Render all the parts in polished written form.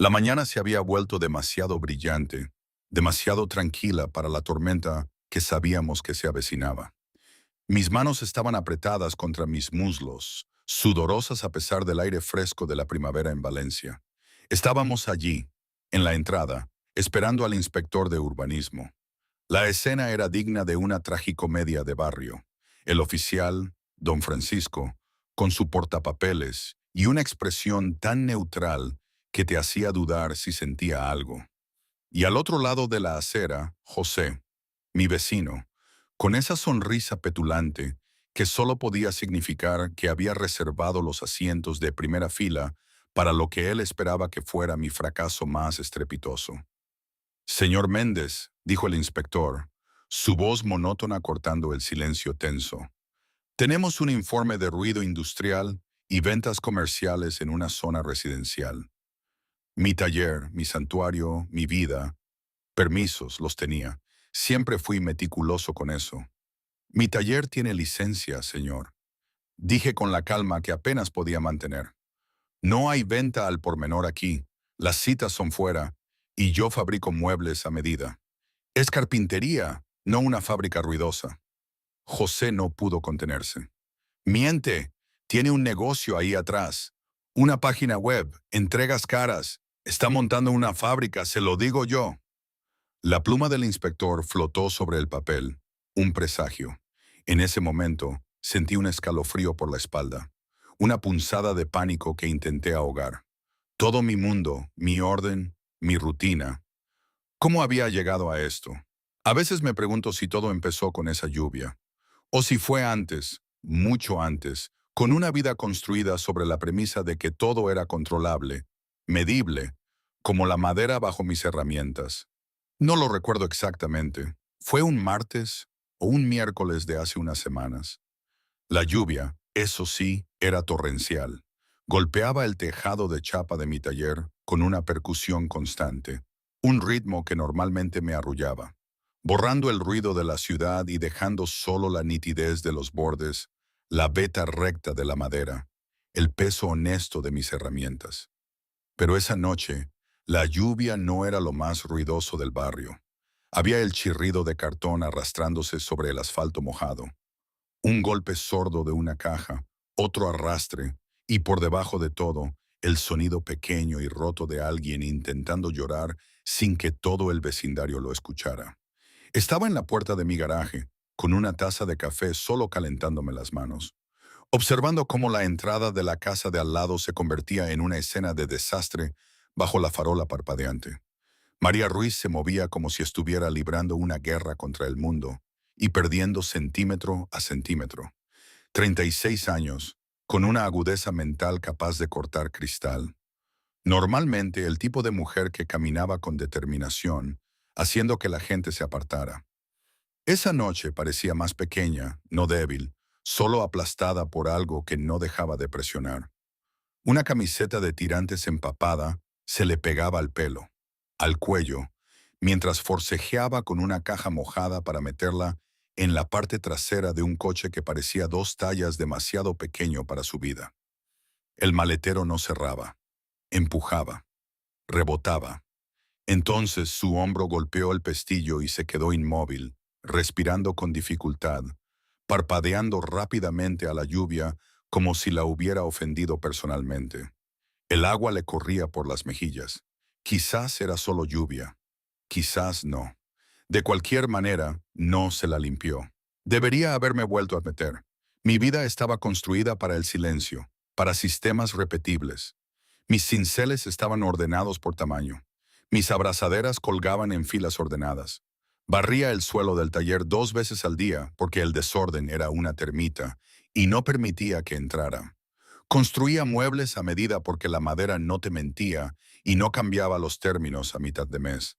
La mañana se había vuelto demasiado brillante, demasiado tranquila para la tormenta que sabíamos que se avecinaba. Mis manos estaban apretadas contra mis muslos, sudorosas a pesar del aire fresco de la primavera en Valencia. Estábamos allí, en la entrada, esperando al inspector de urbanismo. La escena era digna de una tragicomedia de barrio. El oficial, don Francisco, con su portapapeles y una expresión tan neutral que te hacía dudar si sentía algo. Y al otro lado de la acera, José, mi vecino, con esa sonrisa petulante que solo podía significar que había reservado los asientos de primera fila para lo que él esperaba que fuera mi fracaso más estrepitoso. Señor Méndez, dijo el inspector, su voz monótona cortando el silencio tenso. Tenemos un informe de ruido industrial y ventas comerciales en una zona residencial. Mi taller, mi santuario, mi vida, permisos los tenía. Siempre fui meticuloso con eso. Mi taller tiene licencia, señor. Dije con la calma que apenas podía mantener. No hay venta al por menor aquí. Las citas son fuera y yo fabrico muebles a medida. Es carpintería, no una fábrica ruidosa. José no pudo contenerse. Miente, tiene un negocio ahí atrás. Una página web, entregas caras. Está montando una fábrica, se lo digo yo. La pluma del inspector flotó sobre el papel, un presagio. En ese momento, sentí un escalofrío por la espalda, una punzada de pánico que intenté ahogar. Todo mi mundo, mi orden, mi rutina. ¿Cómo había llegado a esto? A veces me pregunto si todo empezó con esa lluvia, o si fue antes, mucho antes, con una vida construida sobre la premisa de que todo era controlable, medible, como la madera bajo mis herramientas. No lo recuerdo exactamente. Fue un martes o un miércoles de hace unas semanas. La lluvia, eso sí, era torrencial. Golpeaba el tejado de chapa de mi taller con una percusión constante, un ritmo que normalmente me arrullaba, borrando el ruido de la ciudad y dejando solo la nitidez de los bordes, la veta recta de la madera, el peso honesto de mis herramientas. Pero esa noche, la lluvia no era lo más ruidoso del barrio. Había el chirrido de cartón arrastrándose sobre el asfalto mojado, un golpe sordo de una caja, otro arrastre, y por debajo de todo, el sonido pequeño y roto de alguien intentando llorar sin que todo el vecindario lo escuchara. Estaba en la puerta de mi garaje, con una taza de café solo calentándome las manos, observando cómo la entrada de la casa de al lado se convertía en una escena de desastre bajo la farola parpadeante. María Ruiz se movía como si estuviera librando una guerra contra el mundo y perdiendo centímetro a centímetro. 36 años, con una agudeza mental capaz de cortar cristal. Normalmente el tipo de mujer que caminaba con determinación, haciendo que la gente se apartara. Esa noche parecía más pequeña, no débil, solo aplastada por algo que no dejaba de presionar. Una camiseta de tirantes empapada se le pegaba al pelo, al cuello, mientras forcejeaba con una caja mojada para meterla en la parte trasera de un coche que parecía 2 tallas demasiado pequeño para su vida. El maletero no cerraba, empujaba, rebotaba. Entonces su hombro golpeó el pestillo y se quedó inmóvil, respirando con dificultad, parpadeando rápidamente a la lluvia como si la hubiera ofendido personalmente. El agua le corría por las mejillas. Quizás era solo lluvia, quizás no. De cualquier manera, no se la limpió. Debería haberme vuelto a meter. Mi vida estaba construida para el silencio, para sistemas repetibles. Mis cinceles estaban ordenados por tamaño. Mis abrazaderas colgaban en filas ordenadas. Barría el suelo del taller 2 veces al día porque el desorden era una termita y no permitía que entrara. Construía muebles a medida porque la madera no te mentía y no cambiaba los términos a mitad de mes.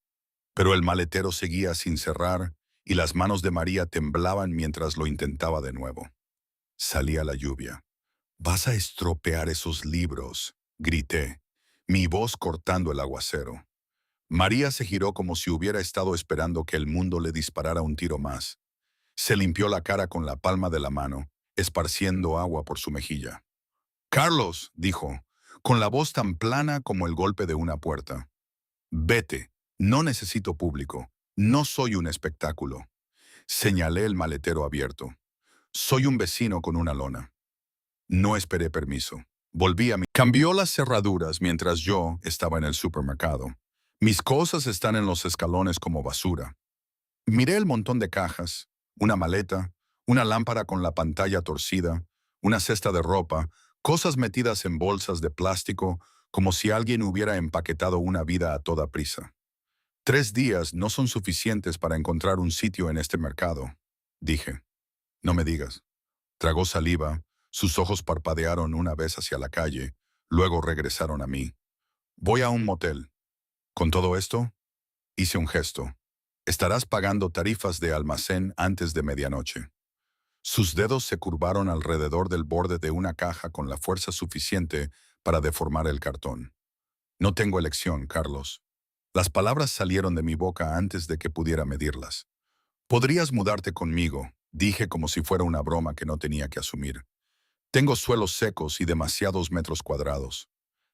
Pero el maletero seguía sin cerrar y las manos de María temblaban mientras lo intentaba de nuevo. Salía la lluvia. «Vas a estropear esos libros», grité, mi voz cortando el aguacero. María se giró como si hubiera estado esperando que el mundo le disparara un tiro más. Se limpió la cara con la palma de la mano, esparciendo agua por su mejilla. «Carlos», dijo, con la voz tan plana como el golpe de una puerta. Vete, no necesito público, no soy un espectáculo. Señalé el maletero abierto. Soy un vecino con una lona. No esperé permiso. Volví a mi... Cambió las cerraduras mientras yo estaba en el supermercado. Mis cosas están en los escalones como basura. Miré el montón de cajas, una maleta, una lámpara con la pantalla torcida, una cesta de ropa, cosas metidas en bolsas de plástico, como si alguien hubiera empaquetado una vida a toda prisa. 3 días no son suficientes para encontrar un sitio en este mercado, dije. No me digas. Tragó saliva, sus ojos parpadearon una vez hacia la calle, luego regresaron a mí. Voy a un motel. Con todo esto, hice un gesto. Estarás pagando tarifas de almacén antes de medianoche. Sus dedos se curvaron alrededor del borde de una caja con la fuerza suficiente para deformar el cartón. No tengo elección, Carlos. Las palabras salieron de mi boca antes de que pudiera medirlas. Podrías mudarte conmigo, dije como si fuera una broma que no tenía que asumir. Tengo suelos secos y demasiados metros cuadrados.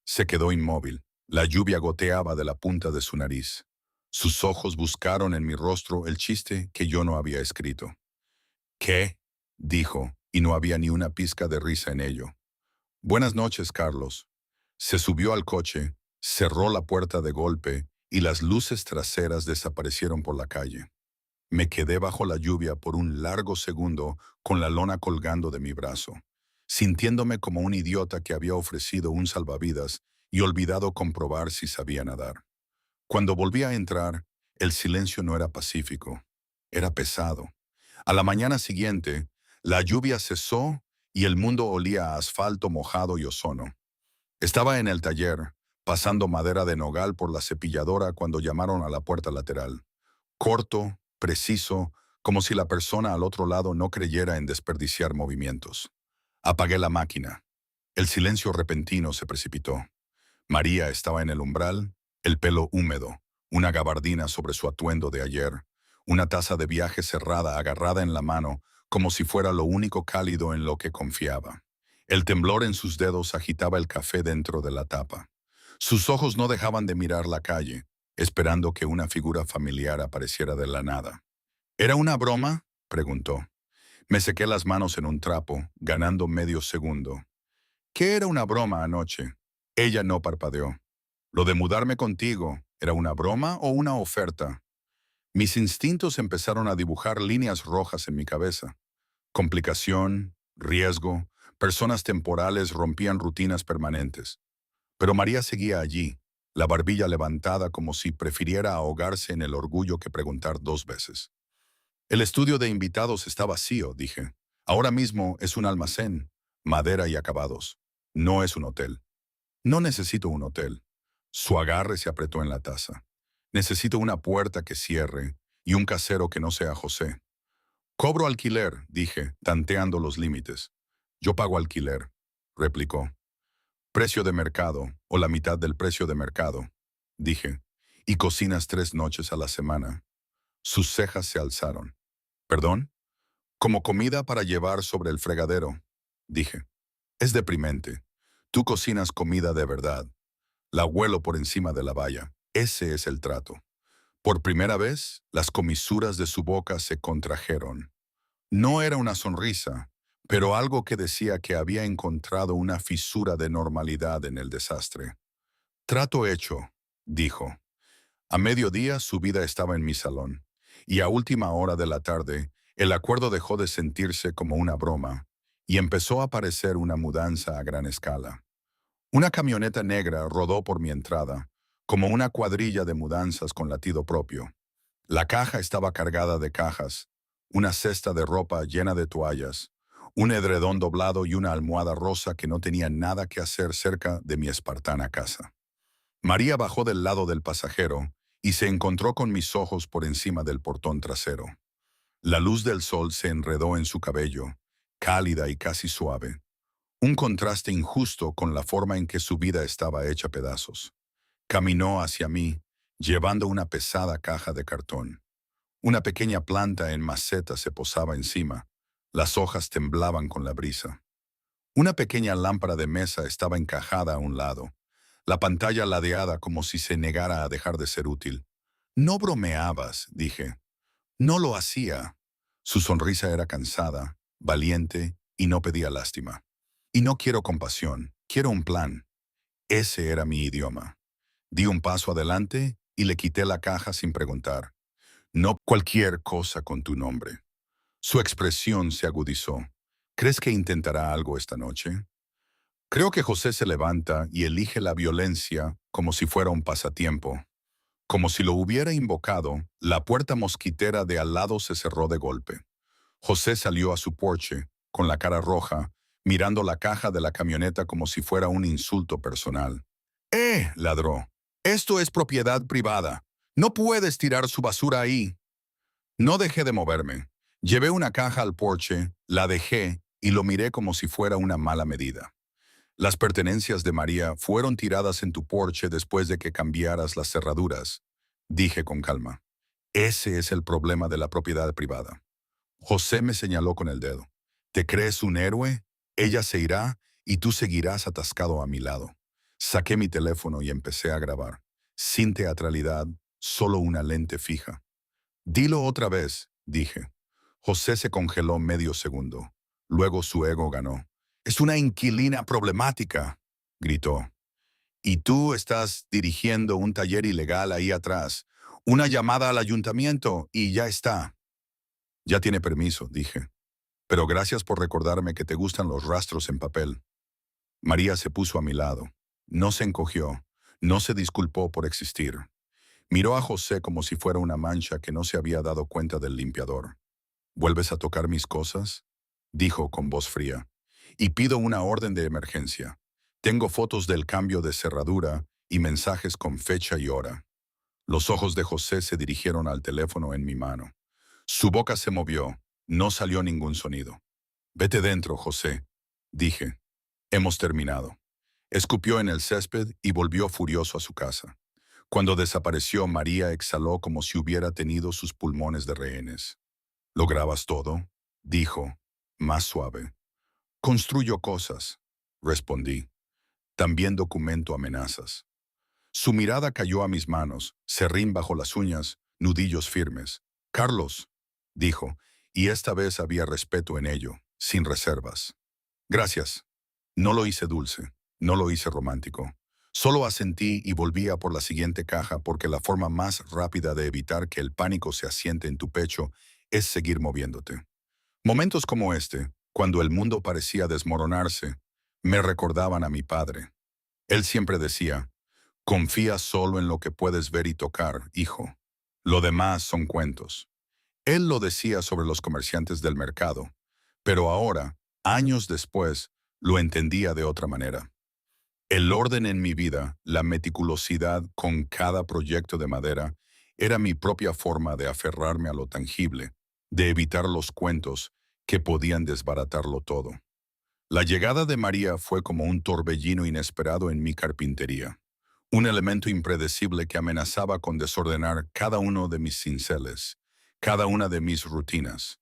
Se quedó inmóvil. La lluvia goteaba de la punta de su nariz. Sus ojos buscaron en mi rostro el chiste que yo no había escrito. ¿Qué? Dijo, y no había ni una pizca de risa en ello. Buenas noches, Carlos. Se subió al coche, cerró la puerta de golpe y las luces traseras desaparecieron por la calle. Me quedé bajo la lluvia por un largo segundo con la lona colgando de mi brazo, sintiéndome como un idiota que había ofrecido un salvavidas y olvidado comprobar si sabía nadar. Cuando volví a entrar, el silencio no era pacífico, era pesado. A la mañana siguiente, la lluvia cesó y el mundo olía a asfalto mojado y ozono. Estaba en el taller, pasando madera de nogal por la cepilladora cuando llamaron a la puerta lateral. Corto, preciso, como si la persona al otro lado no creyera en desperdiciar movimientos. Apagué la máquina. El silencio repentino se precipitó. María estaba en el umbral, el pelo húmedo, una gabardina sobre su atuendo de ayer, una taza de viaje cerrada agarrada en la mano, como si fuera lo único cálido en lo que confiaba. El temblor en sus dedos agitaba el café dentro de la tapa. Sus ojos no dejaban de mirar la calle, esperando que una figura familiar apareciera de la nada. ¿Era una broma?, preguntó. Me sequé las manos en un trapo, ganando medio segundo. ¿Qué era una broma anoche? Ella no parpadeó. ¿Lo de mudarme contigo era una broma o una oferta? Mis instintos empezaron a dibujar líneas rojas en mi cabeza. Complicación, riesgo, personas temporales rompían rutinas permanentes. Pero María seguía allí, la barbilla levantada como si prefiriera ahogarse en el orgullo que preguntar 2 veces. El estudio de invitados está vacío, dije. Ahora mismo es un almacén, madera y acabados. No es un hotel. No necesito un hotel. Su agarre se apretó en la taza. Necesito una puerta que cierre y un casero que no sea José. Cobro alquiler, dije, tanteando los límites. Yo pago alquiler, replicó. Precio de mercado, o la mitad del precio de mercado, dije, y cocinas 3 noches a la semana. Sus cejas se alzaron. ¿Perdón? Como comida para llevar sobre el fregadero, dije. Es deprimente. Tú cocinas comida de verdad. La huelo por encima de la valla. Ese es el trato. Por primera vez, las comisuras de su boca se contrajeron. No era una sonrisa, pero algo que decía que había encontrado una fisura de normalidad en el desastre. Trato hecho, dijo. A mediodía su vida estaba en mi salón, y a última hora de la tarde, el acuerdo dejó de sentirse como una broma, y empezó a parecer una mudanza a gran escala. Una camioneta negra rodó por mi entrada, como una cuadrilla de mudanzas con latido propio. La caja estaba cargada de cajas, una cesta de ropa llena de toallas, un edredón doblado y una almohada rosa que no tenía nada que hacer cerca de mi espartana casa. María bajó del lado del pasajero y se encontró con mis ojos por encima del portón trasero. La luz del sol se enredó en su cabello, cálida y casi suave, un contraste injusto con la forma en que su vida estaba hecha pedazos. Caminó hacia mí, llevando una pesada caja de cartón. Una pequeña planta en maceta se posaba encima. Las hojas temblaban con la brisa. Una pequeña lámpara de mesa estaba encajada a un lado, la pantalla ladeada como si se negara a dejar de ser útil. No bromeabas, dije. No lo hacía. Su sonrisa era cansada, valiente y no pedía lástima. Y no quiero compasión, quiero un plan. Ese era mi idioma. Di un paso adelante y le quité la caja sin preguntar. No cualquier cosa con tu nombre. Su expresión se agudizó. ¿Crees que intentará algo esta noche? Creo que José se levanta y elige la violencia como si fuera un pasatiempo. Como si lo hubiera invocado, la puerta mosquitera de al lado se cerró de golpe. José salió a su porche, con la cara roja, mirando la caja de la camioneta como si fuera un insulto personal. ladró. Esto es propiedad privada. No puedes tirar su basura ahí. No dejé de moverme. Llevé una caja al porche, la dejé y lo miré como si fuera una mala medida. Las pertenencias de María fueron tiradas en tu porche después de que cambiaras las cerraduras, dije con calma. Ese es el problema de la propiedad privada. José me señaló con el dedo. ¿Te crees un héroe? Ella se irá y tú seguirás atascado a mi lado. Saqué mi teléfono y empecé a grabar. Sin teatralidad, solo una lente fija. Dilo otra vez, dije. José se congeló medio segundo. Luego su ego ganó. Es una inquilina problemática, gritó. Y tú estás dirigiendo un taller ilegal ahí atrás. Una llamada al ayuntamiento y ya está. Ya tiene permiso, dije. Pero gracias por recordarme que te gustan los rastros en papel. María se puso a mi lado. No se encogió. No se disculpó por existir. Miró a José como si fuera una mancha que no se había dado cuenta del limpiador. ¿Vuelves a tocar mis cosas? Dijo con voz fría. Y pido una orden de emergencia. Tengo fotos del cambio de cerradura y mensajes con fecha y hora. Los ojos de José se dirigieron al teléfono en mi mano. Su boca se movió. No salió ningún sonido. Vete dentro, José, dije. Hemos terminado. Escupió en el césped y volvió furioso a su casa. Cuando desapareció, María exhaló como si hubiera tenido sus pulmones de rehenes. ¿Lo grabas todo? Dijo, más suave. Construyo cosas, respondí. También documento amenazas. Su mirada cayó a mis manos, serrín bajo las uñas, nudillos firmes. Carlos, dijo, y esta vez había respeto en ello, sin reservas. Gracias. No lo hice dulce, no lo hice romántico. Solo asentí y volví a por la siguiente caja porque la forma más rápida de evitar que el pánico se asiente en tu pecho es seguir moviéndote. Momentos como este, cuando el mundo parecía desmoronarse, me recordaban a mi padre. Él siempre decía, confía solo en lo que puedes ver y tocar, hijo. Lo demás son cuentos. Él lo decía sobre los comerciantes del mercado, pero ahora, años después, lo entendía de otra manera. El orden en mi vida, la meticulosidad con cada proyecto de madera, era mi propia forma de aferrarme a lo tangible, de evitar los cuentos que podían desbaratarlo todo. La llegada de María fue como un torbellino inesperado en mi carpintería, un elemento impredecible que amenazaba con desordenar cada uno de mis cinceles, cada una de mis rutinas.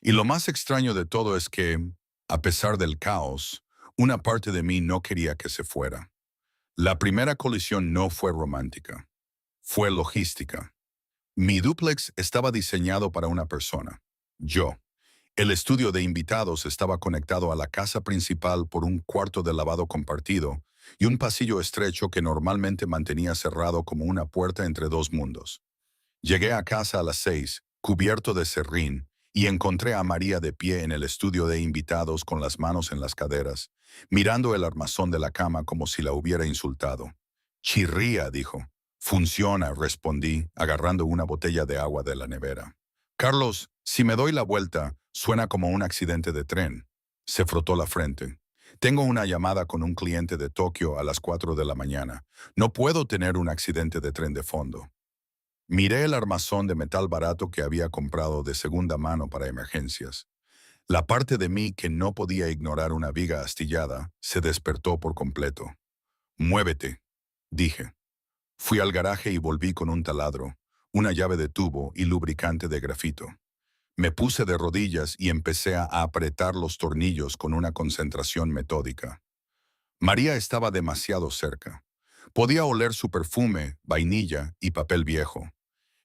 Y lo más extraño de todo es que, a pesar del caos, una parte de mí no quería que se fuera. La primera colisión no fue romántica, fue logística. Mi dúplex estaba diseñado para una persona, yo. El estudio de invitados estaba conectado a la casa principal por un cuarto de lavado compartido y un pasillo estrecho que normalmente mantenía cerrado como una puerta entre dos mundos. Llegué a casa a las 6, cubierto de serrín, y encontré a María de pie en el estudio de invitados con las manos en las caderas, mirando el armazón de la cama como si la hubiera insultado. Chirría, dijo. Funciona, respondí, agarrando una botella de agua de la nevera. Carlos, si me doy la vuelta, suena como un accidente de tren. Se frotó la frente. Tengo una llamada con un cliente de Tokio a las 4 de la mañana. No puedo tener un accidente de tren de fondo. Miré el armazón de metal barato que había comprado de segunda mano para emergencias. La parte de mí que no podía ignorar una viga astillada se despertó por completo. «Muévete», dije. Fui al garaje y volví con un taladro, una llave de tubo y lubricante de grafito. Me puse de rodillas y empecé a apretar los tornillos con una concentración metódica. María estaba demasiado cerca. Podía oler su perfume, vainilla y papel viejo.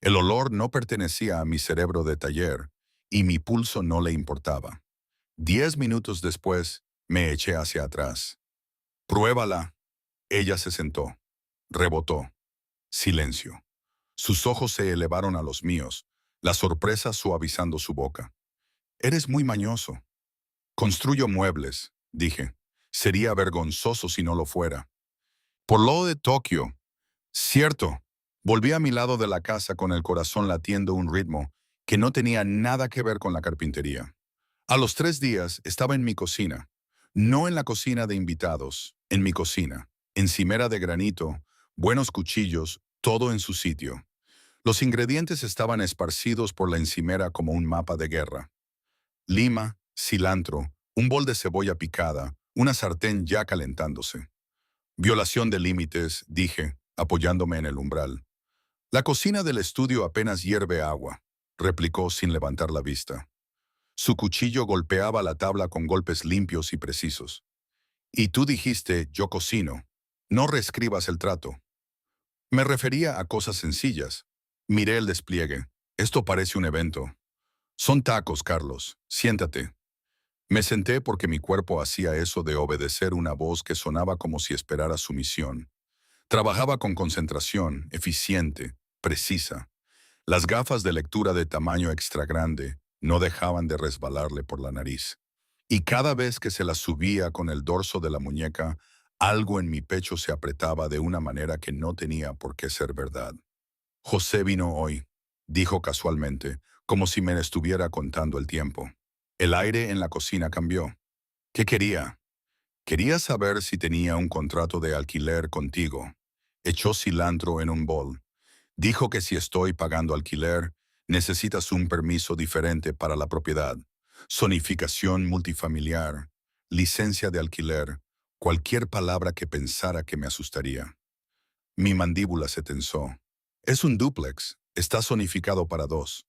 El olor no pertenecía a mi cerebro de taller y mi pulso no le importaba. 10 minutos después, me eché hacia atrás. Pruébala. Ella se sentó. Rebotó. Silencio. Sus ojos se elevaron a los míos, la sorpresa suavizando su boca. Eres muy mañoso. Construyo muebles, dije. Sería vergonzoso si no lo fuera. Por lo de Tokio. Cierto. Volví a mi lado de la casa con el corazón latiendo un ritmo que no tenía nada que ver con la carpintería. A los 3 días estaba en mi cocina. No en la cocina de invitados, en mi cocina. Encimera de granito, buenos cuchillos, todo en su sitio. Los ingredientes estaban esparcidos por la encimera como un mapa de guerra. Lima, cilantro, un bol de cebolla picada, una sartén ya calentándose. Violación de límites, dije, apoyándome en el umbral. La cocina del estudio apenas hierve agua, replicó sin levantar la vista. Su cuchillo golpeaba la tabla con golpes limpios y precisos. Y tú dijiste, yo cocino. No reescribas el trato. Me refería a cosas sencillas. Miré el despliegue. Esto parece un evento. Son tacos, Carlos. Siéntate. Me senté porque mi cuerpo hacía eso de obedecer una voz que sonaba como si esperara sumisión. Trabajaba con concentración, eficiente, precisa. Las gafas de lectura de tamaño extra grande no dejaban de resbalarle por la nariz. Y cada vez que se las subía con el dorso de la muñeca, algo en mi pecho se apretaba de una manera que no tenía por qué ser verdad. José vino hoy, dijo casualmente, como si me estuviera contando el tiempo. El aire en la cocina cambió. ¿Qué quería? Quería saber si tenía un contrato de alquiler contigo. Echó cilantro en un bol. Dijo que si estoy pagando alquiler, necesitas un permiso diferente para la propiedad. Zonificación multifamiliar, licencia de alquiler, cualquier palabra que pensara que me asustaría. Mi mandíbula se tensó. Es un dúplex, está zonificado para 2.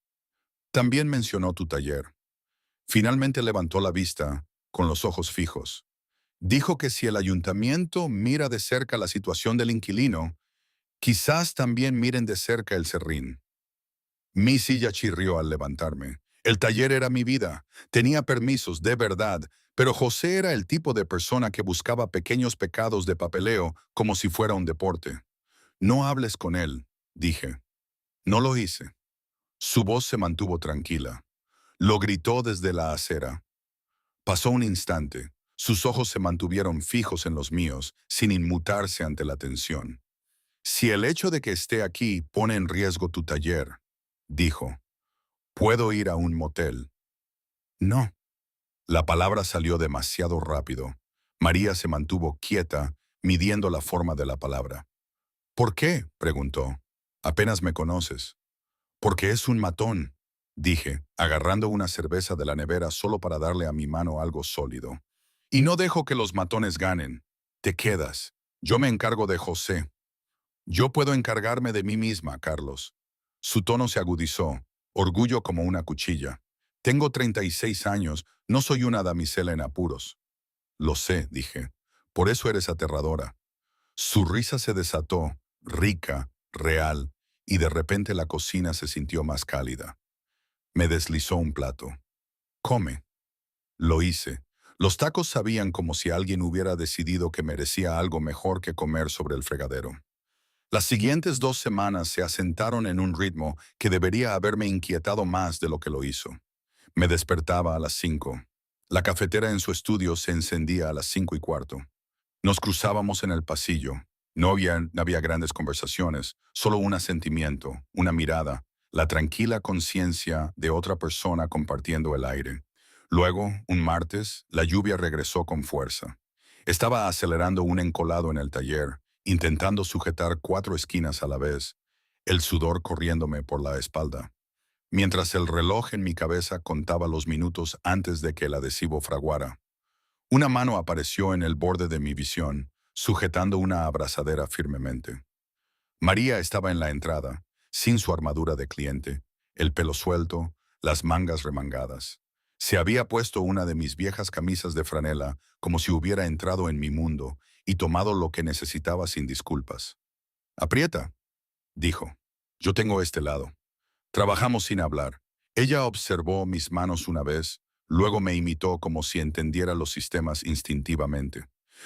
También mencionó tu taller. Finalmente levantó la vista, con los ojos fijos. Dijo que si el ayuntamiento mira de cerca la situación del inquilino, quizás también miren de cerca el serrín. Mi silla chirrió al levantarme. El taller era mi vida. Tenía permisos, de verdad, pero José era el tipo de persona que buscaba pequeños pecados de papeleo como si fuera un deporte. No hables con él, dije. No lo hice. Su voz se mantuvo tranquila. Lo gritó desde la acera. Pasó un instante. Sus ojos se mantuvieron fijos en los míos, sin inmutarse ante la tensión. Si el hecho de que esté aquí pone en riesgo tu taller, dijo, ¿puedo ir a un motel? No. La palabra salió demasiado rápido. María se mantuvo quieta, midiendo la forma de la palabra. ¿Por qué? Preguntó. Apenas me conoces. Porque es un matón, dije, agarrando una cerveza de la nevera solo para darle a mi mano algo sólido. Y no dejo que los matones ganen. Te quedas. Yo me encargo de José. Yo puedo encargarme de mí misma, Carlos. Su tono se agudizó, orgullo como una cuchilla. Tengo 36 años, no soy una damisela en apuros. Lo sé, dije. Por eso eres aterradora. Su risa se desató, rica, real, y de repente la cocina se sintió más cálida. Me deslizó un plato. Come. Lo hice. Los tacos sabían como si alguien hubiera decidido que merecía algo mejor que comer sobre el fregadero. Las siguientes 2 semanas se asentaron en un ritmo que debería haberme inquietado más de lo que lo hizo. Me despertaba a las 5. La cafetera en su estudio se encendía a las 5:15. Nos cruzábamos en el pasillo. No había grandes conversaciones, solo un asentimiento, una mirada, la tranquila conciencia de otra persona compartiendo el aire. Luego, un martes, la lluvia regresó con fuerza. Estaba acelerando un encolado en el taller, intentando sujetar 4 esquinas a la vez, el sudor corriéndome por la espalda, mientras el reloj en mi cabeza contaba los minutos antes de que el adhesivo fraguara. Una mano apareció en el borde de mi visión, sujetando una abrazadera firmemente. María estaba en la entrada, sin su armadura de cliente, el pelo suelto, las mangas remangadas. Se había puesto una de mis viejas camisas de franela como si hubiera entrado en mi mundo y tomado lo que necesitaba sin disculpas. «Aprieta», dijo. «Yo tengo este lado». Trabajamos sin hablar. Ella observó mis manos una vez, luego me imitó como si entendiera los sistemas instintivamente.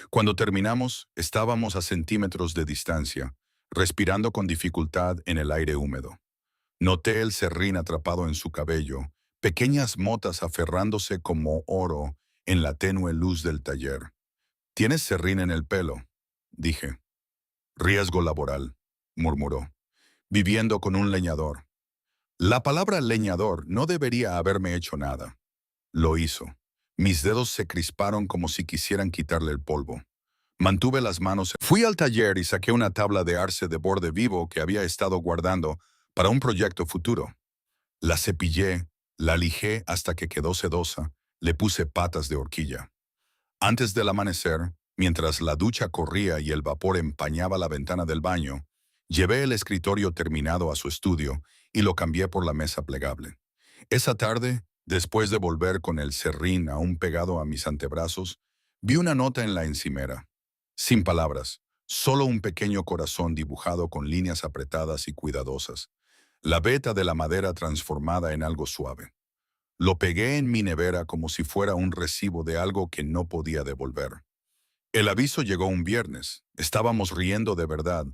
Cuando terminamos, estábamos a centímetros de distancia, respirando con dificultad en el aire húmedo. Noté el serrín atrapado en su cabello, pequeñas motas aferrándose como oro en la tenue luz del taller. «¿Tienes serrín en el pelo?», dije. «Riesgo laboral», murmuró. «Viviendo con un leñador». La palabra leñador no debería haberme hecho nada. Lo hizo. Mis dedos se crisparon como si quisieran quitarle el polvo. Mantuve las manos. Fui al taller y saqué una tabla de arce de borde vivo que había estado guardando para un proyecto futuro. La cepillé, la lijé hasta que quedó sedosa, le puse patas de horquilla. Antes del amanecer, mientras la ducha corría y el vapor empañaba la ventana del baño, llevé el escritorio terminado a su estudio y lo cambié por la mesa plegable. Esa tarde, después de volver con el serrín aún pegado a mis antebrazos, vi una nota en la encimera. Sin palabras, solo un pequeño corazón dibujado con líneas apretadas y cuidadosas. La veta de la madera transformada en algo suave. Lo pegué en mi nevera como si fuera un recibo de algo que no podía devolver. El aviso llegó un viernes. Estábamos riendo de verdad.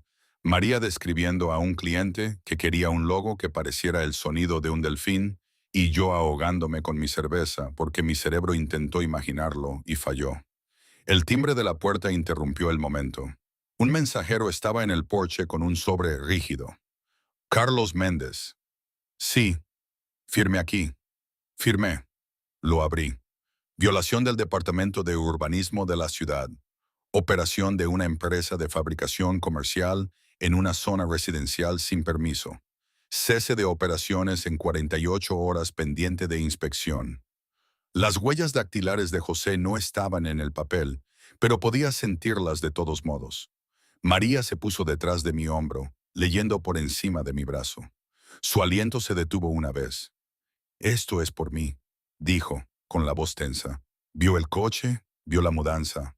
María describiendo a un cliente que quería un logo que pareciera el sonido de un delfín y yo ahogándome con mi cerveza porque mi cerebro intentó imaginarlo y falló. El timbre de la puerta interrumpió el momento. Un mensajero estaba en el porche con un sobre rígido. «Carlos Méndez». «Sí, firme aquí». Firmé. Lo abrí. Violación del Departamento de Urbanismo de la ciudad. Operación de una empresa de fabricación comercial en una zona residencial sin permiso. Cese de operaciones en 48 horas pendiente de inspección. Las huellas dactilares de José no estaban en el papel, pero podía sentirlas de todos modos. María se puso detrás de mi hombro, leyendo por encima de mi brazo. Su aliento se detuvo una vez. «Esto es por mí», dijo, con la voz tensa. Vio el coche, vio la mudanza.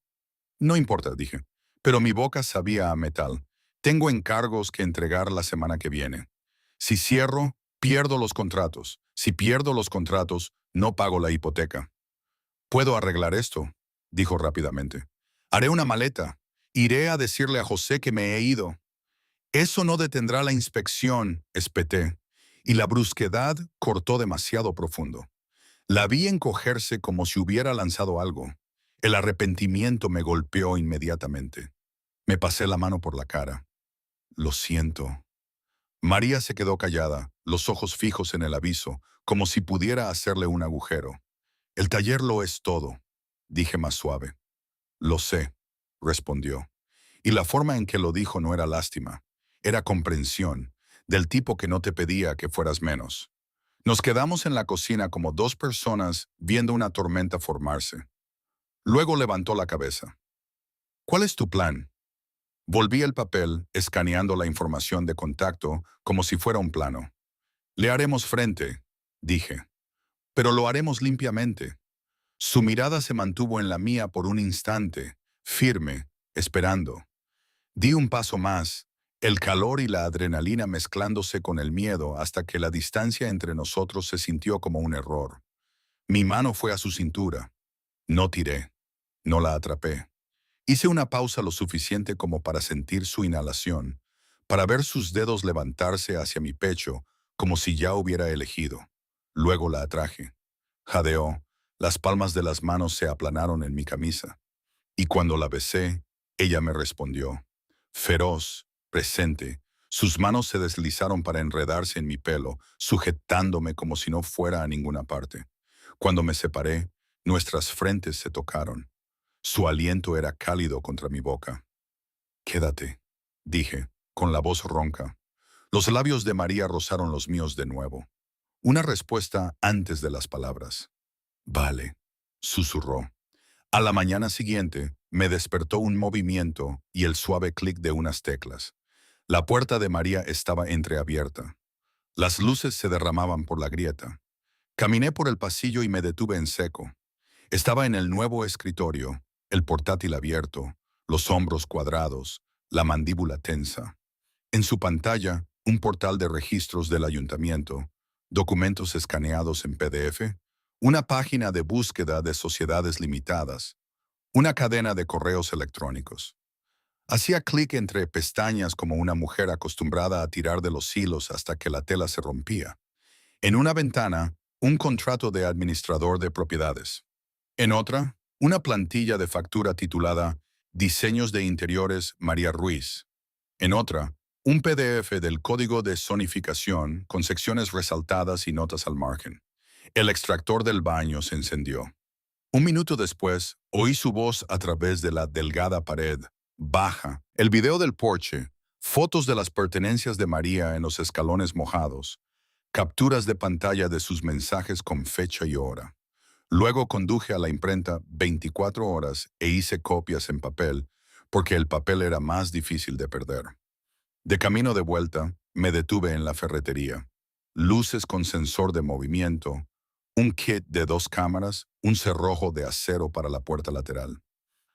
«No importa», dije, pero mi boca sabía a metal. «Tengo encargos que entregar la semana que viene. Si cierro, pierdo los contratos. Si pierdo los contratos, no pago la hipoteca». «Puedo arreglar esto», dijo rápidamente. «Haré una maleta. Iré a decirle a José que me he ido». «Eso no detendrá la inspección», espeté, y la brusquedad cortó demasiado profundo. La vi encogerse como si hubiera lanzado algo. El arrepentimiento me golpeó inmediatamente. Me pasé la mano por la cara. «Lo siento». María se quedó callada, los ojos fijos en el aviso, como si pudiera hacerle un agujero. «El taller lo es todo», dije más suave. «Lo sé», respondió. Y la forma en que lo dijo no era lástima, era comprensión, del tipo que no te pedía que fueras menos. Nos quedamos en la cocina como dos personas viendo una tormenta formarse. Luego levantó la cabeza. «¿Cuál es tu plan?» Volví el papel, escaneando la información de contacto como si fuera un plano. «Le haremos frente», dije, «pero lo haremos limpiamente». Su mirada se mantuvo en la mía por un instante, firme, esperando. Di un paso más, el calor y la adrenalina mezclándose con el miedo hasta que la distancia entre nosotros se sintió como un error. Mi mano fue a su cintura. No tiré. No la atrapé. Hice una pausa lo suficiente como para sentir su inhalación, para ver sus dedos levantarse hacia mi pecho como si ya hubiera elegido. Luego la atraje. Jadeó. Las palmas de las manos se aplanaron en mi camisa. Y cuando la besé, ella me respondió. Feroz, presente, sus manos se deslizaron para enredarse en mi pelo, sujetándome como si no fuera a ninguna parte. Cuando me separé, nuestras frentes se tocaron. Su aliento era cálido contra mi boca. «Quédate», dije, con la voz ronca. Los labios de María rozaron los míos de nuevo. Una respuesta antes de las palabras. «Vale», susurró. A la mañana siguiente, me despertó un movimiento y el suave clic de unas teclas. La puerta de María estaba entreabierta. Las luces se derramaban por la grieta. Caminé por el pasillo y me detuve en seco. Estaba en el nuevo escritorio, el portátil abierto, los hombros cuadrados, la mandíbula tensa. En su pantalla, un portal de registros del ayuntamiento, documentos escaneados en PDF, una página de búsqueda de sociedades limitadas, una cadena de correos electrónicos. Hacía clic entre pestañas como una mujer acostumbrada a tirar de los hilos hasta que la tela se rompía. En una ventana, un contrato de administrador de propiedades. En otra, una plantilla de factura titulada Diseños de Interiores María Ruiz. En otra, un PDF del código de zonificación con secciones resaltadas y notas al margen. El extractor del baño se encendió. Un minuto después, oí su voz a través de la delgada pared, baja, el video del porche, fotos de las pertenencias de María en los escalones mojados, capturas de pantalla de sus mensajes con fecha y hora. Luego conduje a la imprenta 24 horas e hice copias en papel, porque el papel era más difícil de perder. De camino de vuelta, me detuve en la ferretería. Luces con sensor de movimiento, un kit de 2 cámaras, un cerrojo de acero para la puerta lateral.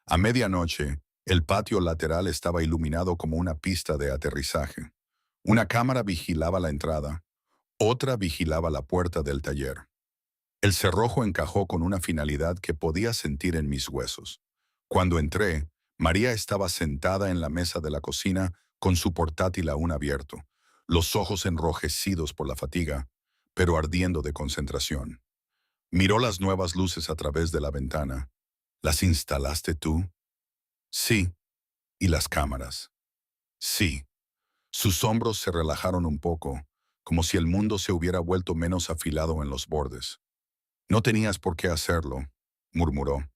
A medianoche, el patio lateral estaba iluminado como una pista de aterrizaje. Una cámara vigilaba la entrada, otra vigilaba la puerta del taller. El cerrojo encajó con una finalidad que podía sentir en mis huesos. Cuando entré, María estaba sentada en la mesa de la cocina con su portátil aún abierto, los ojos enrojecidos por la fatiga, pero ardiendo de concentración. Miró las nuevas luces a través de la ventana. ¿Las instalaste tú? Sí. ¿Y las cámaras? Sí. Sus hombros se relajaron un poco, como si el mundo se hubiera vuelto menos afilado en los bordes. No tenías por qué hacerlo, murmuró.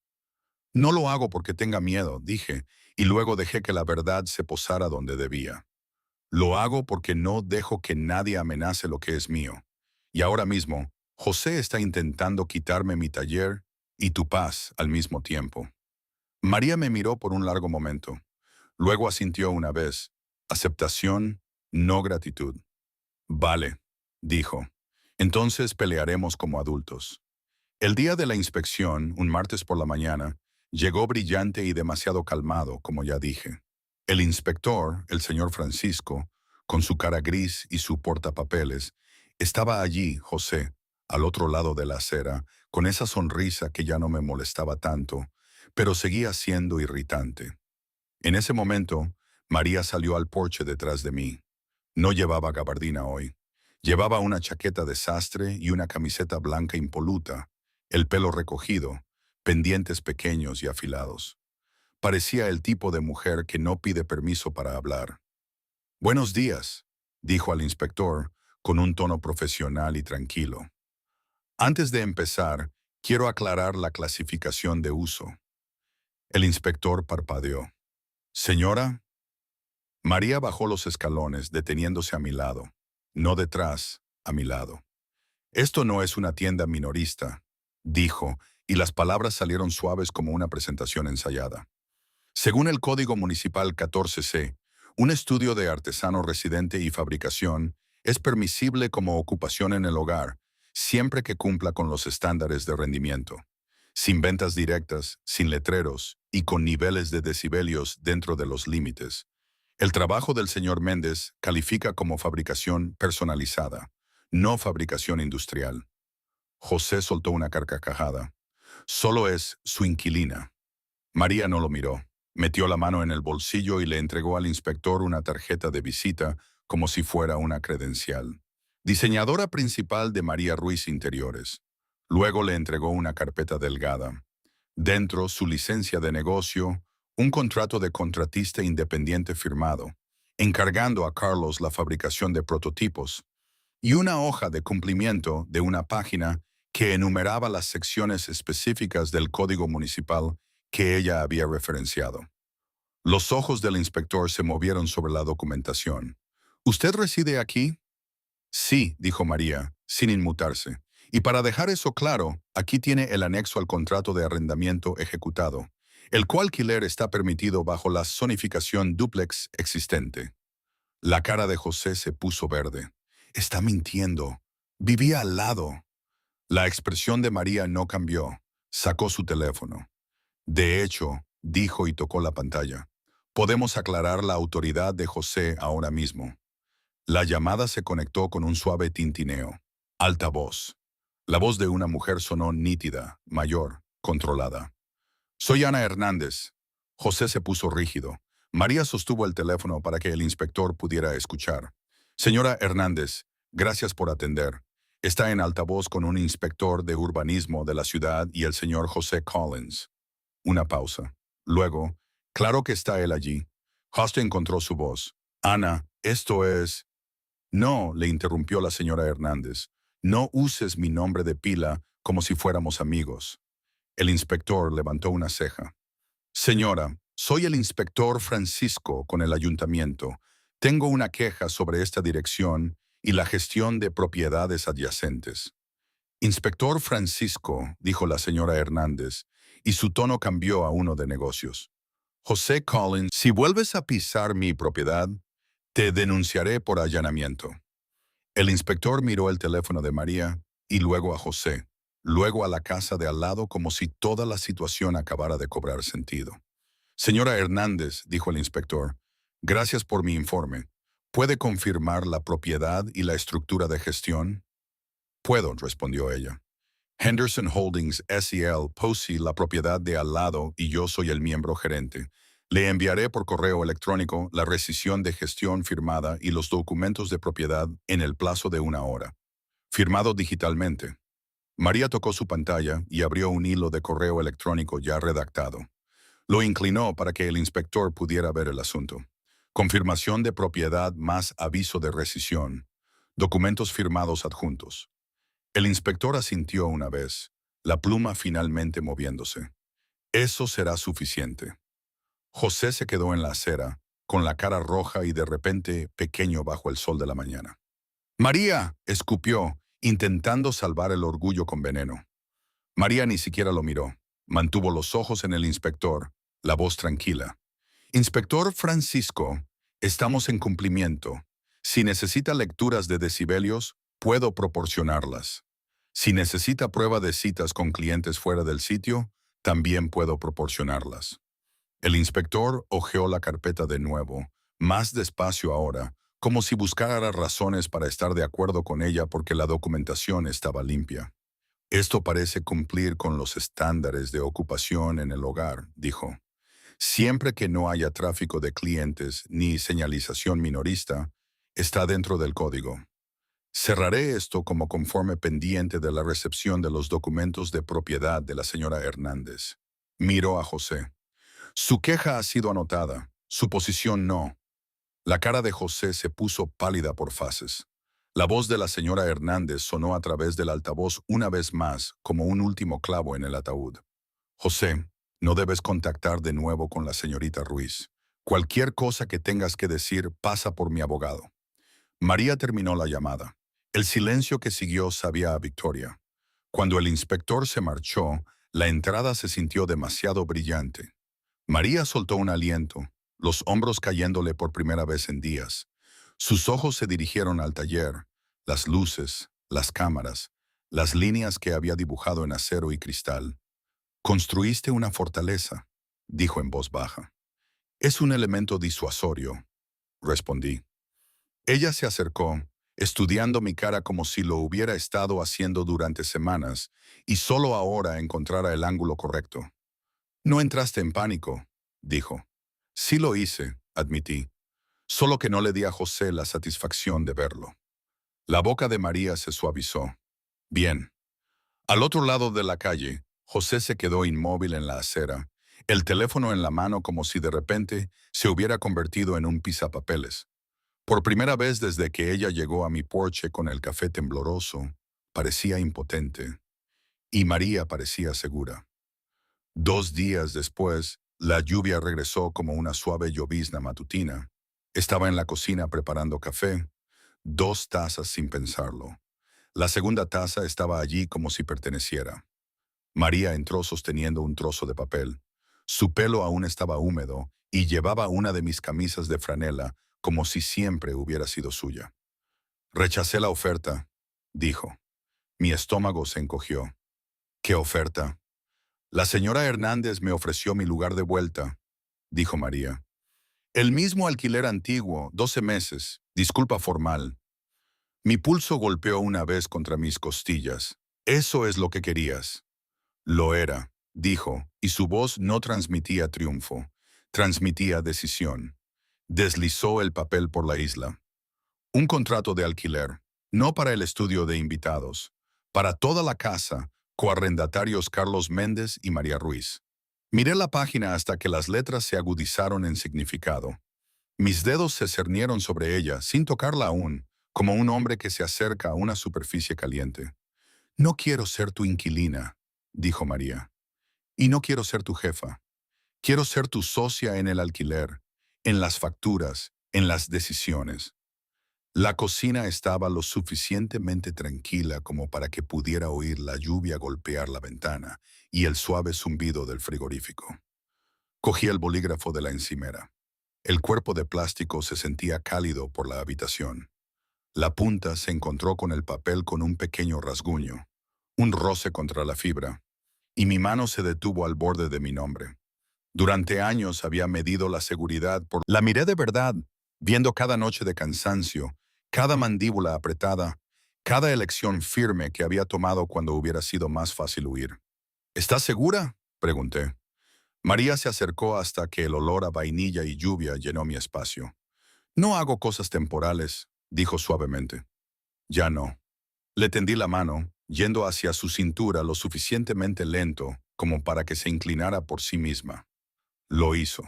No lo hago porque tenga miedo, dije, y luego dejé que la verdad se posara donde debía. Lo hago porque no dejo que nadie amenace lo que es mío. Y ahora mismo, José está intentando quitarme mi taller y tu paz al mismo tiempo. María me miró por un largo momento. Luego asintió una vez. Aceptación, no gratitud. Vale, dijo. Entonces pelearemos como adultos. El día de la inspección, un martes por la mañana, llegó brillante y demasiado calmado, como ya dije. El inspector, el señor Francisco, con su cara gris y su portapapeles, estaba allí, José, al otro lado de la acera, con esa sonrisa que ya no me molestaba tanto, pero seguía siendo irritante. En ese momento, María salió al porche detrás de mí. No llevaba gabardina hoy. Llevaba una chaqueta de sastre y una camiseta blanca impoluta, el pelo recogido, pendientes pequeños y afilados. Parecía el tipo de mujer que no pide permiso para hablar. «Buenos días», dijo al inspector, con un tono profesional y tranquilo. «Antes de empezar, quiero aclarar la clasificación de uso». El inspector parpadeó. «Señora». María bajó los escalones, deteniéndose a mi lado. No detrás, a mi lado. «Esto no es una tienda minorista», dijo, y las palabras salieron suaves como una presentación ensayada. Según el Código Municipal 14C, un estudio de artesano residente y fabricación es permisible como ocupación en el hogar, siempre que cumpla con los estándares de rendimiento, sin ventas directas, sin letreros y con niveles de decibelios dentro de los límites. El trabajo del señor Méndez califica como fabricación personalizada, no fabricación industrial. José soltó una carcajada. Solo es su inquilina. María no lo miró. Metió la mano en el bolsillo y le entregó al inspector una tarjeta de visita como si fuera una credencial. Diseñadora principal de María Ruiz Interiores. Luego le entregó una carpeta delgada. Dentro, su licencia de negocio, un contrato de contratista independiente firmado, encargando a Carlos la fabricación de prototipos, y una hoja de cumplimiento de una página que enumeraba las secciones específicas del Código Municipal que ella había referenciado. Los ojos del inspector se movieron sobre la documentación. ¿Usted reside aquí? Sí, dijo María, sin inmutarse. Y para dejar eso claro, aquí tiene el anexo al contrato de arrendamiento ejecutado. El coalquiler está permitido bajo la zonificación dúplex existente. La cara de José se puso verde. Está mintiendo. Vivía al lado. La expresión de María no cambió. Sacó su teléfono. De hecho, dijo y tocó la pantalla. Podemos aclarar la autoridad de José ahora mismo. La llamada se conectó con un suave tintineo. Alta voz. La voz de una mujer sonó nítida, mayor, controlada. Soy Ana Hernández. José se puso rígido. María sostuvo el teléfono para que el inspector pudiera escuchar. Señora Hernández, gracias por atender. Está en altavoz con un inspector de urbanismo de la ciudad y el señor José Collins. Una pausa. Luego, claro que está él allí. José encontró su voz. Ana, esto es... No, le interrumpió la señora Hernández. No uses mi nombre de pila como si fuéramos amigos. El inspector levantó una ceja. Señora, soy el inspector Francisco con el ayuntamiento. Tengo una queja sobre esta dirección y la gestión de propiedades adyacentes. Inspector Francisco, dijo la señora Hernández, y su tono cambió a uno de negocios. José Collins, si vuelves a pisar mi propiedad, te denunciaré por allanamiento. El inspector miró el teléfono de María y luego a José, luego a la casa de al lado como si toda la situación acabara de cobrar sentido. Señora Hernández, dijo el inspector, gracias por mi informe. ¿Puede confirmar la propiedad y la estructura de gestión? Puedo, respondió ella. Henderson Holdings SEL posee la propiedad de al lado y yo soy el miembro gerente. Le enviaré por correo electrónico la rescisión de gestión firmada y los documentos de propiedad en el plazo de 1 hora. Firmado digitalmente. María tocó su pantalla y abrió un hilo de correo electrónico ya redactado. Lo inclinó para que el inspector pudiera ver el asunto. Confirmación de propiedad más aviso de rescisión. Documentos firmados adjuntos. El inspector asintió una vez, la pluma finalmente moviéndose. Eso será suficiente. José se quedó en la acera, con la cara roja y de repente pequeño bajo el sol de la mañana. María, escupió, intentando salvar el orgullo con veneno. María ni siquiera lo miró. Mantuvo los ojos en el inspector, la voz tranquila. Inspector Francisco, estamos en cumplimiento. Si necesita lecturas de decibelios, puedo proporcionarlas. Si necesita prueba de citas con clientes fuera del sitio, también puedo proporcionarlas. El inspector hojeó la carpeta de nuevo, más despacio ahora, como si buscara razones para estar de acuerdo con ella porque la documentación estaba limpia. Esto parece cumplir con los estándares de ocupación en el hogar, dijo. Siempre que no haya tráfico de clientes ni señalización minorista, está dentro del código. Cerraré esto como conforme pendiente de la recepción de los documentos de propiedad de la señora Hernández. Miró a José. Su queja ha sido anotada, su posición no. La cara de José se puso pálida por fases. La voz de la señora Hernández sonó a través del altavoz una vez más, como un último clavo en el ataúd. José, no debes contactar de nuevo con la señorita Ruiz. Cualquier cosa que tengas que decir pasa por mi abogado. María terminó la llamada. El silencio que siguió sabía a victoria. Cuando el inspector se marchó, la entrada se sintió demasiado brillante. María soltó un aliento, los hombros cayéndole por primera vez en días. Sus ojos se dirigieron al taller, las luces, las cámaras, las líneas que había dibujado en acero y cristal. Construiste una fortaleza, dijo en voz baja. Es un elemento disuasorio, respondí. Ella se acercó, estudiando mi cara como si lo hubiera estado haciendo durante semanas y solo ahora encontrara el ángulo correcto. No entraste en pánico, dijo. Sí lo hice, admití, solo que no le di a José la satisfacción de verlo. La boca de María se suavizó. Bien. Al otro lado de la calle, José se quedó inmóvil en la acera, el teléfono en la mano como si de repente se hubiera convertido en un pisapapeles. Por primera vez desde que ella llegó a mi porche con el café tembloroso, parecía impotente. Y María parecía segura. 2 días después, la lluvia regresó como una suave llovizna matutina. Estaba en la cocina preparando café, 2 tazas sin pensarlo. La segunda taza estaba allí como si perteneciera. María entró sosteniendo un trozo de papel. Su pelo aún estaba húmedo y llevaba una de mis camisas de franela como si siempre hubiera sido suya. Rechacé la oferta, dijo. Mi estómago se encogió. ¿Qué oferta? La señora Hernández me ofreció mi lugar de vuelta, dijo María. El mismo alquiler antiguo, 12 meses, disculpa formal. Mi pulso golpeó una vez contra mis costillas. Eso es lo que querías. Lo era, dijo, y su voz no transmitía triunfo, transmitía decisión. Deslizó el papel por la isla. Un contrato de alquiler, no para el estudio de invitados, para toda la casa, coarrendatarios Carlos Méndez y María Ruiz. Miré la página hasta que las letras se agudizaron en significado. Mis dedos se cernieron sobre ella, sin tocarla aún, como un hombre que se acerca a una superficie caliente. No quiero ser tu inquilina, dijo María. Y no quiero ser tu jefa. Quiero ser tu socia en el alquiler, en las facturas, en las decisiones. La cocina estaba lo suficientemente tranquila como para que pudiera oír la lluvia golpear la ventana y el suave zumbido del frigorífico. Cogí el bolígrafo de la encimera. El cuerpo de plástico se sentía cálido por la habitación. La punta se encontró con el papel con un pequeño rasguño, un roce contra la fibra, y mi mano se detuvo al borde de mi nombre. Durante años había medido la seguridad por... La miré de verdad, viendo cada noche de cansancio, cada mandíbula apretada, cada elección firme que había tomado cuando hubiera sido más fácil huir. ¿Estás segura?, pregunté. María se acercó hasta que el olor a vainilla y lluvia llenó mi espacio. No hago cosas temporales, dijo suavemente. Ya no. Le tendí la mano, yendo hacia su cintura lo suficientemente lento como para que se inclinara por sí misma. Lo hizo.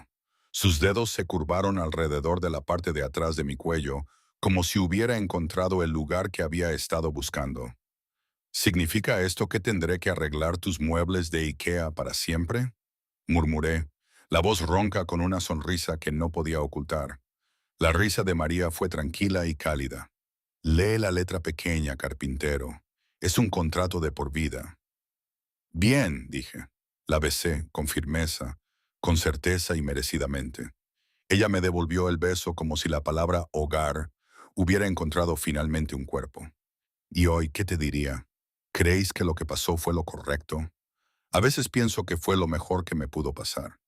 Sus dedos se curvaron alrededor de la parte de atrás de mi cuello, como si hubiera encontrado el lugar que había estado buscando. ¿Significa esto que tendré que arreglar tus muebles de IKEA para siempre?, murmuré, la voz ronca con una sonrisa que no podía ocultar. La risa de María fue tranquila y cálida. Lee la letra pequeña, carpintero. Es un contrato de por vida. Bien, dije. La besé, con firmeza, con certeza y merecidamente. Ella me devolvió el beso como si la palabra hogar hubiera encontrado finalmente un cuerpo. ¿Y hoy qué te diría? ¿Creéis que lo que pasó fue lo correcto? A veces pienso que fue lo mejor que me pudo pasar.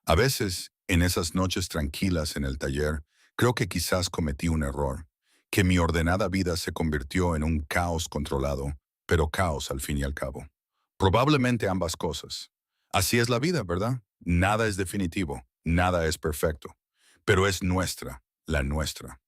A veces, en esas noches tranquilas en el taller, creo que quizás cometí un error, que mi ordenada vida se convirtió en un caos controlado, pero caos al fin y al cabo. Probablemente ambas cosas. Así es la vida, ¿verdad? Nada es definitivo, nada es perfecto, pero es nuestra, la nuestra.